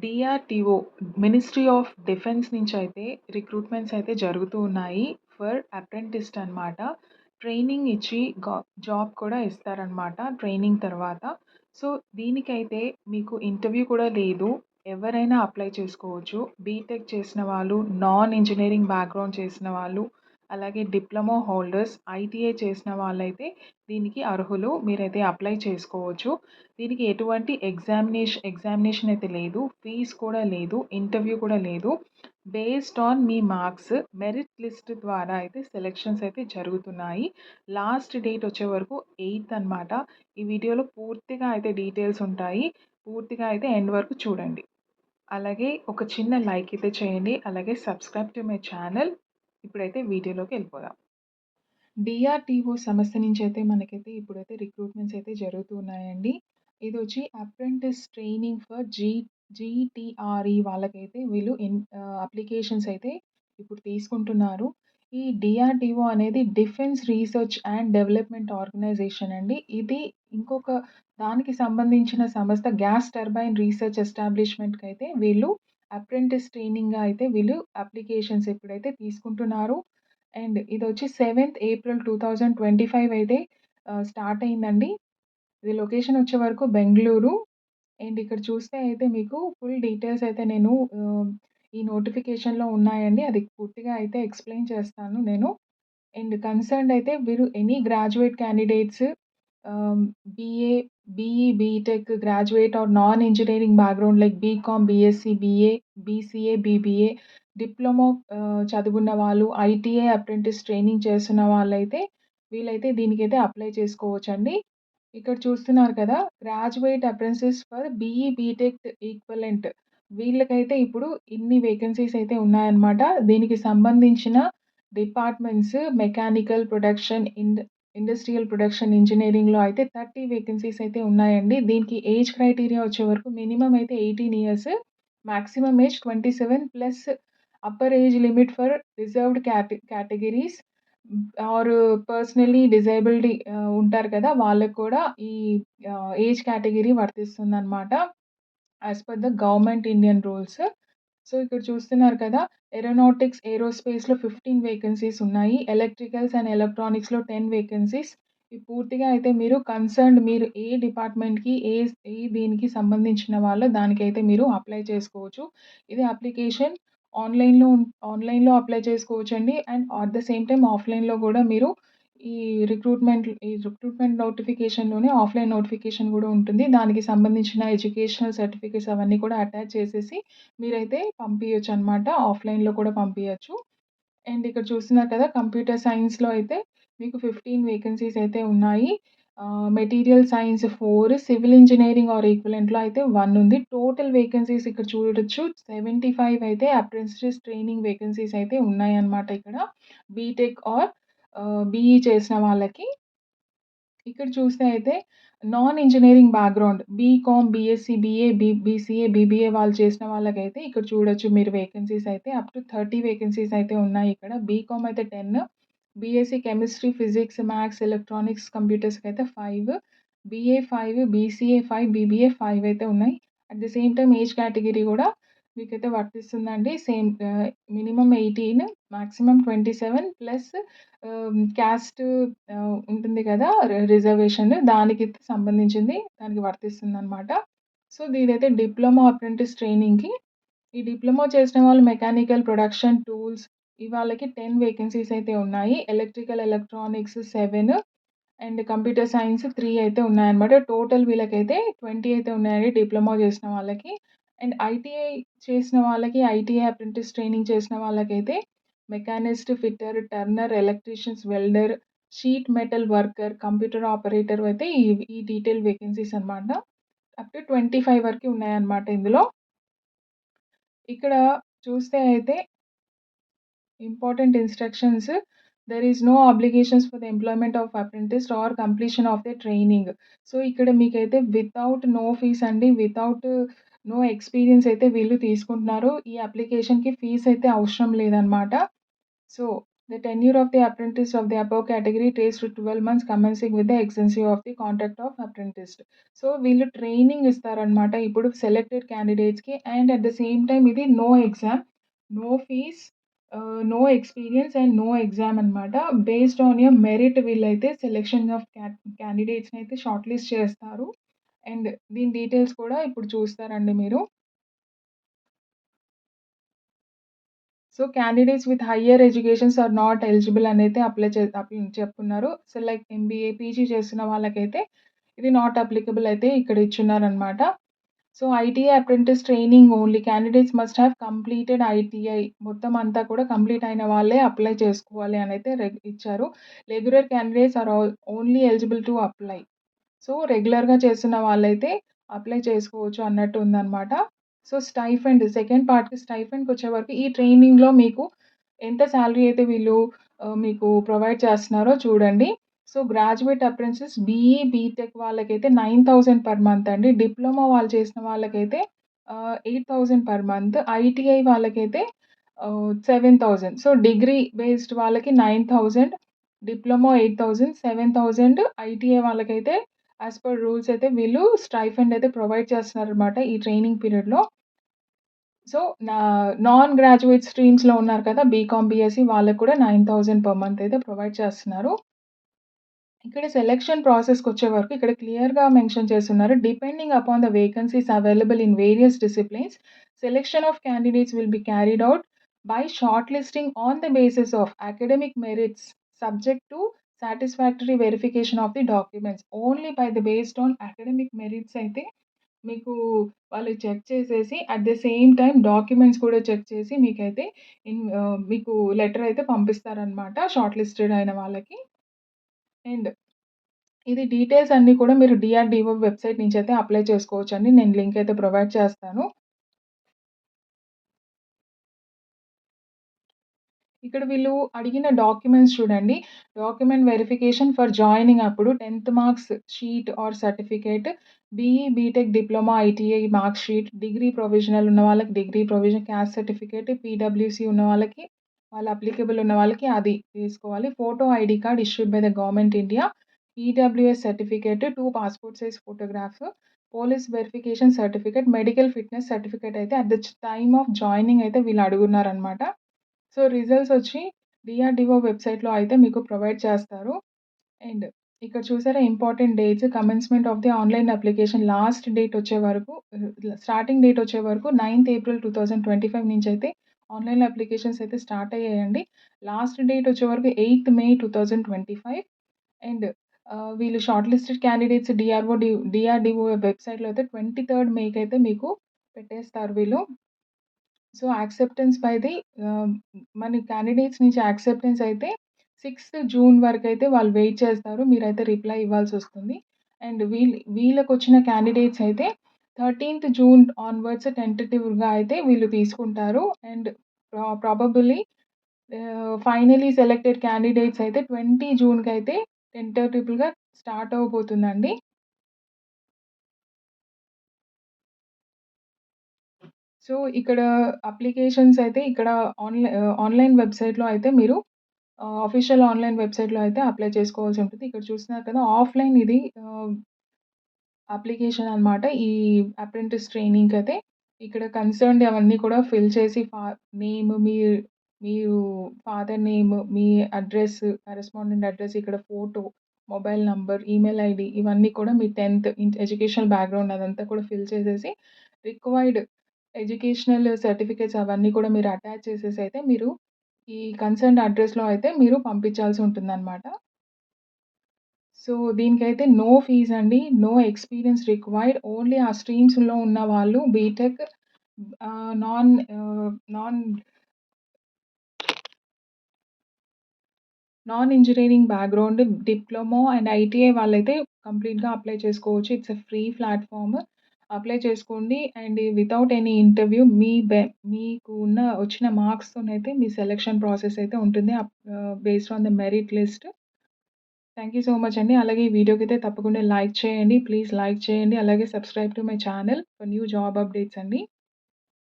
DRDO ministry of defence నుంచయితే recruitments అయితే జరుగుతూ ఉన్నాయి. ఫర్ అప్రెంటిస్ట్ అనమాట. ట్రైనింగ్ ఇచ్చి జాబ్ కూడా ఇస్తారనమాట ట్రైనింగ్ తర్వాత. సో, దీనికైతే మీకు ఇంటర్వ్యూ కూడా లేదు. ఎవరైనా అప్లై చేసుకోవచ్చు. బీటెక్ చేసిన వాళ్ళు, నాన్ ఇంజినీరింగ్ బ్యాక్‌గ్రౌండ్ చేసిన వాళ్ళు, అలాగే డిప్లొమా హోల్డర్స్, ఐటీఐ చేసిన వాళ్ళైతే దీనికి అర్హులు. మీరైతే అప్లై చేసుకోవచ్చు. దీనికి ఎటువంటి ఎగ్జామినేషన్ అయితే లేదు. ఫీజ్ కూడా లేదు. ఇంటర్వ్యూ కూడా లేదు. Based on me marks merit list ద్వారా అయితే సెలక్షన్స్ అయితే జరుగుతున్నాయి. లాస్ట్ డేట్ వచ్చే వరకు 8థ్ అనమాట. ఈ వీడియోలో పూర్తిగా అయితే డీటెయిల్స్ ఉంటాయి. పూర్తిగా అయితే ఎండ్ వరకు చూడండి. అలాగే ఒక చిన్న లైక్ అయితే చేయండి. అలాగే సబ్స్క్రైబ్ టు మై ఛానల్. ఇప్పుడైతే వీడియోలోకి వెళ్ళిపోదాం. డీఆర్‌డీఓ సంస్థ నుంచి అయితే మనకైతే ఇప్పుడైతే రిక్రూట్‌మెంట్స్ అయితే జరుగుతూ ఉన్నాయండి. ఇదొచ్చి అప్రెంటిస్ ట్రైనింగ్ ఫర్ జీటీఆర్ఈ వాళ్ళకైతే వీళ్ళు అప్లికేషన్స్ అయితే ఇప్పుడు తీసుకుంటున్నారు. ఈ డీఆర్‌డీఓ అనేది defence research and development organisation అండి. ఇది ఇంకొక దానికి సంబంధించిన సంస్థ గ్యాస్ టర్బైన్ రీసెర్చ్ ఎస్టాబ్లిష్‌మెంట్‌కైతే వీళ్ళు అప్రెంటిస్ ట్రైనింగ్‌గా అయితే వీళ్ళు అప్లికేషన్స్ ఇప్పుడైతే తీసుకుంటున్నారు. అండ్ ఇదొచ్చి 7థ్ ఏప్రిల్ 2025 అయితే స్టార్ట్ అయిందండి. ఇది లొకేషన్ వచ్చే వరకు బెంగుళూరు. అండ్ ఇక్కడ చూస్తే అయితే మీకు ఫుల్ డీటెయిల్స్ అయితే నేను ఈ నోటిఫికేషన్‌లో ఉన్నాయండి. అది పూర్తిగా అయితే ఎక్స్‌ప్లెయిన్ చేస్తాను నేను. అండ్ కన్సర్న్డ్ అయితే వీరు any graduate candidates ah, BA, BE, BTech graduate or non engineering background like BCom, BSc, BA, BCA, BBA, diploma చదువున్న వాళ్ళు, ఐటీఐ అప్రెంటిస్ ట్రైనింగ్ చేస్తున్న వాళ్ళైతే వీళ్ళైతే దీనికైతే అప్లై చేసుకోవచ్చండి. ఇక్కడ చూస్తున్నారు కదా! Graduate apprentice for BE, BTech equivalent వీళ్ళకైతే ఇప్పుడు ఇన్ని వేకెన్సీస్ అయితే ఉన్నాయన్నమాట. దీనికి సంబంధించిన departments mechanical production, industrial production ఇంజినీరింగ్‌లో అయితే 30 వేకెన్సీస్ అయితే ఉన్నాయండి. దీనికి ఏజ్ క్రైటీరియా వచ్చే వరకు మినిమమ్ అయితే 18 years, maximum age 27 plus upper age limit for reserved categories or personally disabled ఉంటారు కదా! వాళ్ళకి కూడా ఈ ఏజ్ కేటగరీ వర్తిస్తుందనమాట. As per the government Indian rules. So, ఇక్కడ చూస్తున్నారు కదా! ఏరోనాటిక్స్, ఏరోస్పేస్‌లో 15 వేకెన్సీస్ ఉన్నాయి. ఎలక్ట్రికల్స్ అండ్ ఎలక్ట్రానిక్స్‌లో 10 వేకెన్సీస్. ఈ పూర్తిగా అయితే మీరు ఏ డిపార్ట్‌మెంట్‌కి ఏ దీనికి సంబంధించిన వాళ్ళో దానికైతే మీరు అప్లై చేసుకోవచ్చు. ఇది అప్లికేషన్ ఆన్‌లైన్‌లో ఆన్‌లైన్‌లో అప్లై చేసుకోవచ్చండి. And at the same time ఆఫ్‌లైన్‌లో కూడా మీరు ఈ రిక్రూట్‌మెంట్ నోటిఫికేషన్‌లోనే ఆఫ్‌లైన్ నోటిఫికేషన్ గూడా ఉంటుంది. దానికి సంబంధించిన ఎడ్యుకేషనల్ సర్టిఫికేట్స్ అవన్నీ కూడా అటాచ్ చేసేసి మీరైతే పంపియొచ్చనమాట. ఆఫ్‌లైన్‌లో కూడా పంపియచ్చు. అండ్ ఇక్కడ చూస్తున్నారు కదా! కంప్యూటర్ సైన్స్‌లో అయితే మీకు 15 వేకెన్సీస్ అయితే ఉన్నాయి. Material science 4, civil engineering or ఈక్వివలెంట్‌లో అయితే 1 ఉంది. టోటల్ వేకెన్సీస్ ఇక్కడ చూడొచ్చు. 75 అయితే అప్రెంటిస్ ట్రైనింగ్ వేకెన్సీస్ అయితే ఉన్నాయన్నమాట ఇక్కడ. బీటెక్ ఆర్ బీఈ చేసిన వాళ్ళకి. ఇక్కడ చూస్తే అయితే non engineering background BCom, BSc, BCA, BBA వాళ్ళు చేసిన వాళ్ళకైతే ఇక్కడ చూడొచ్చు మీరు వేకెన్సీస్ అయితే అప్ టు 30 వేకెన్సీస్ అయితే ఉన్నాయి ఇక్కడ. బీకామ్ అయితే 10, BSc chemistry, physics, maths, electronics, కంప్యూటర్స్‌కైతే 5, బీఏ 5, బీసీఏ 5, బీబీఏ 5 అయితే ఉన్నాయి. At the same time age category గూడా మీకైతే వర్తిస్తుందండి. Same minimum 18, maximum 27 plus caste ఉంటుంది కదా! రిజర్వేషన్ దానికి సంబంధించింది దానికి వర్తిస్తుందనమాట. సో, ఇదైతే డిప్లొమా అప్రెంటిస్ ట్రైనింగ్‌కి. ఈ డిప్లొమా చేసిన వాళ్ళు మెకానికల్ ప్రొడక్షన్ టూల్స్ వాళ్ళకి 10 వేకెన్సీస్ అయితే ఉన్నాయి. Electrical, electronics 7 and computer science 3 అయితే ఉన్నాయన్నమాట. టోటల్ వీళ్ళకైతే 20 అయితే ఉన్నాయండి డిప్లొమా చేసిన వాళ్ళకి. అండ్ ఐటీఐ చేసిన వాళ్ళకి, ఐటీఐ అప్రెంటిస్ ట్రైనింగ్ చేసిన వాళ్ళకైతే machinist, fitter, turner, electricians, welder, sheet metal worker, computer operator అయితే ఈ డీటెయిల్ వేకెన్సీస్ అన్నమాట. అప్ టు 25 వరకు ఉన్నాయన్నమాట ఇందులో. ఇక్కడ చూస్తే అయితే important instructions there is no obligations for the employment of apprentice or completion of the training. So, ఇక్కడ మీకైతే వితౌట్ నో ఫీస్ అండి. వితౌట్ నో ఎక్స్‌పీరియన్స్ అయితే వీళ్ళు తీసుకుంటున్నారు. ఈ అప్లికేషన్‌కి ఫీస్ అయితే అవసరం లేదనమాట. So, The tenure of the apprentice of the above category takes to 12 months commencing with the extension of the contract of apprentice. So, వీళ్ళు ట్రైనింగ్ ఇస్తారనమాట. ఇప్పుడు సెలెక్టెడ్ క్యాండిడేట్స్‌కి and at the same time ఇది no exam, no fees, no experience and no exam అనమాట. Based on your merit వీళ్ళైతే selection of క్యాండిడేట్స్‌ని అయితే short list చేస్తారు. అండ్ దీని డీటెయిల్స్ కూడా ఇప్పుడు చూస్తారండి మీరు. So, candidates with higher educations are not eligible అనైతే చెప్పున్నారు. సో, లైక్ ఎంబీఏ, పీజీ చేస్తున్న వాళ్ళకైతే ఇది నాట్ అప్లికబుల్ అయితే ఇక్కడ ఇచ్చున్నారనమాట. So, ITI apprentice training only candidates must have completed ITI మొత్తం అంతా కూడా కంప్లీట్ అయిన వాళ్ళే అప్లై చేసుకోవాలి అనైతే ఇచ్చారు. Regular candidates are only eligible to apply. So, రెగ్యులర్‌గా చేస్తున్న వాళ్ళైతే అప్లై చేసుకోవచ్చు అన్నట్టు ఉందనమాట. సో, సెకండ్ పార్ట్‌కి స్టైఫండ్‌కొచ్చేవరకు ఈ ట్రైనింగ్‌లో మీకు ఎంత సాలరీ అయితే వీళ్ళు మీకు ప్రొవైడ్ చేస్తున్నారో చూడండి. So, graduate apprentice BE, BTech వాళ్ళకైతే 9,000 పర్ మంత్ అండి. డిప్లొమా వాళ్ళు చేసిన వాళ్ళకైతే 8,000 పర్ మంత్. ఐటీఐ వాళ్ళకైతే 7,000. సో, డిగ్రీ బేస్డ్ వాళ్ళకి 9,000, డిప్లొమా 8,000, 7,000 ఐటీఐ వాళ్ళకైతే యాస్ పర్ రూల్స్ అయితే వీళ్ళు స్టైఫండ్ అయితే ప్రొవైడ్ చేస్తున్నారనమాట ఈ ట్రైనింగ్ పీరియడ్‌లో. సో, నాన్ గ్రాడ్యుయేట్ స్ట్రీమ్స్‌లో ఉన్నారు కదా! బీకామ్, బీఎస్సీ వాళ్ళకి కూడా 9,000 పర్ మంత్ అయితే ప్రొవైడ్ చేస్తున్నారు. ఇక్కడ సెలక్షన్ ప్రాసెస్‌కొచ్చే వరకు ఇక్కడ క్లియర్‌గా మెన్షన్ చేసున్నారు. Depending upon the vacancies available in various disciplines, selection of candidates will be carried out by shot listing on the basis of academic merits subject to satisfactory verification of the documents. Only by the based on academic merits అయితే మీకు వాళ్ళు check చేసేసి at the same time documents కూడా check చేసి మీకైతే మీకు letter అయితే పంపిస్తారనమాట short listed అయిన వాళ్ళకి. అండ్ ఇది డీటెయిల్స్ అన్నీ కూడా మీరు డీఆర్‌డీఓ వెబ్‌సైట్ నుంచయితే అప్లై చేసుకోవచ్చండి. నేను లింక్ అయితే ప్రొవైడ్ చేస్తాను. ఇక్కడ వీళ్ళు అడిగిన డాక్యుమెంట్స్ చూడండి. డాక్యుమెంట్ వెరిఫికేషన్ ఫర్ జాయినింగ్ అప్పుడు 10థ్ marks sheet or certificate, BE, BTech, diploma, ITI mark sheet, degree provisional ఉన్న వాళ్ళకి degree provision, caste certificate, PWC ఉన్న వాళ్ళకి వాళ్ళ అప్లికేబుల్ ఉన్న వాళ్ళకి అది తీసుకోవాలి. Photo ID card issued by the government India, EWS certificate, 2 passport size photograph, police verification certificate, medical fitness certificate అయితే at the time of joining అయితే వీళ్ళు అడుగున్నారనమాట. సో, రిజల్ట్స్ వచ్చి డీఆర్‌డీఓ వెబ్‌సైట్‌లో అయితే మీకు ప్రొవైడ్ చేస్తారు. అండ్ ఇక్కడ చూసారా important dates commencement of the online application last date వచ్చే వరకు స్టార్టింగ్ డేట్ వచ్చే వరకు 9థ్ ఏప్రిల్ 2025 నుంచయితే ఆన్‌లైన్ అప్లికేషన్స్ అయితే స్టార్ట్ అయ్యాయండి. లాస్ట్ డేట్ వచ్చే వరకు 8థ్ మే 2025. అండ్ వీళ్ళు షార్ట్ లిస్టెడ్ క్యాండిడేట్స్ డీఆర్‌డీఓ వెబ్‌సైట్‌లో అయితే 23rd మేకైతే మీకు పెట్టేస్తారు వీళ్ళు. సో, యాక్సెప్టెన్స్ బై ది మన క్యాండిడేట్స్ నుంచి యాక్సెప్టెన్స్ అయితే 6థ్ జూన్ వరకైతే వాళ్ళు వెయిట్ చేస్తారు. మీరైతే రిప్లై ఇవ్వాల్సొస్తుంది. అండ్ వీళ్ళకొచ్చిన క్యాండిడేట్స్ అయితే 13థ్ జూన్ ఆన్వర్డ్స్ టెంటేటివ్‌గా అయితే వీళ్ళు తీసుకుంటారు. And probably finally selected candidates అయితే 20 జూన్‌కైతే టెంటేటివ్‌గా స్టార్ట్ అవ్వబోతుందండి. సో, ఇక్కడ అప్లికేషన్స్ అయితే ఇక్కడ ఆన్‌లైన్ వెబ్‌సైట్‌లో అయితే మీరు అఫీషియల్ ఆన్‌లైన్ వెబ్‌సైట్‌లో అయితే అప్లై చేసుకోవాల్సి ఉంటుంది. ఇక్కడ చూస్తున్నారు కదా! ఆఫ్‌లైన్ ఇది అప్లికేషన్ అనమాట. ఈ అప్రెంటిస్ ట్రైనింగ్‌కయితే. ఇక్కడ కన్సర్న్‌డ్ అవన్నీ కూడా ఫిల్ చేసి నేమ్ మీరు ఫాదర్ నేమ్, మీ అడ్రెస్, కరెస్పాండెంట్ అడ్రెస్, ఇక్కడ photo, mobile number, email ID ఇవన్నీ కూడా మీ 10థ్ ఎడ్యుకేషనల్ బ్యాక్‌గ్రౌండ్ అదంతా కూడా ఫిల్ చేసేసి రిక్వైర్డ్ ఎడ్యుకేషనల్ సర్టిఫికేట్స్ అవన్నీ కూడా మీరు అటాచ్ చేసేసైతే మీరు ఈ కన్సర్న్డ్ అడ్రెస్‌లో అయితే మీరు పంపించాల్సి ఉంటుందనమాట. సో, దీనికైతే నో ఫీజ్ అండి. No experience required. ఓన్లీ ఆ స్ట్రీమ్స్‌లో ఉన్న వాళ్ళు BTech ah, non ah, non non engineering background, diploma and ITI వాళ్ళైతే కంప్లీట్‌గా అప్లై చేసుకోవచ్చు. It's a free platform. Apply చేసుకోండి. అండ్ వితౌట్ ఎనీ ఇంటర్వ్యూ మీకు వచ్చిన మార్క్స్‌తోనైతే మీ సెలక్షన్ ప్రాసెస్ అయితే ఉంటుంది. Based on the merit list. Thank you so much అండి. అలాగే ఈ వీడియోకైతే తప్పకుండా లైక్ చేయండి. ప్లీజ్ లైక్ చేయండి. అలాగే subscribe to my channel for new job updates అండి.